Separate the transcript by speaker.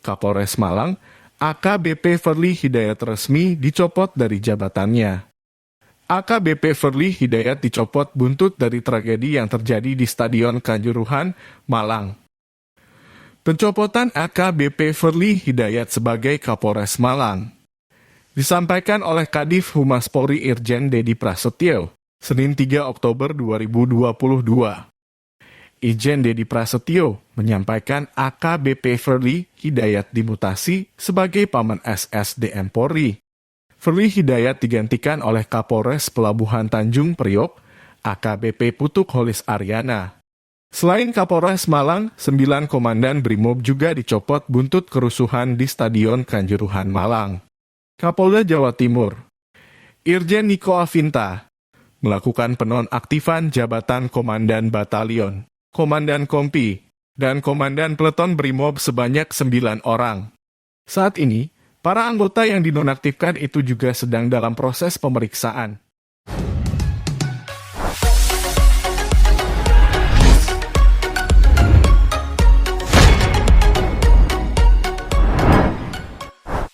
Speaker 1: Kapolres Malang, AKBP Firly Hidayat resmi dicopot dari jabatannya. AKBP Firly Hidayat dicopot buntut dari tragedi yang terjadi di Stadion Kanjuruhan, Malang. Pencopotan AKBP Firly Hidayat sebagai Kapolres Malang disampaikan oleh Kadif Humas Polri Irjen Dedi Prasetyo, Senin 3 Oktober 2022. Irjen Dedi Prasetyo menyampaikan AKBP Firly Hidayat dimutasi sebagai Paman SSDM Polri. Firly Hidayat digantikan oleh Kapolres Pelabuhan Tanjung Priok, AKBP Putuk Holis Aryana. Selain Kapolres Malang, 9 komandan Brimob juga dicopot buntut kerusuhan di Stadion Kanjuruhan Malang. Kapolda Jawa Timur, Irjen Niko Avinta, melakukan penonaktifan jabatan Komandan Batalion, Komandan Kompi, dan Komandan Peleton Brimob sebanyak 9 orang. Saat ini, para anggota yang dinonaktifkan itu juga sedang dalam proses pemeriksaan.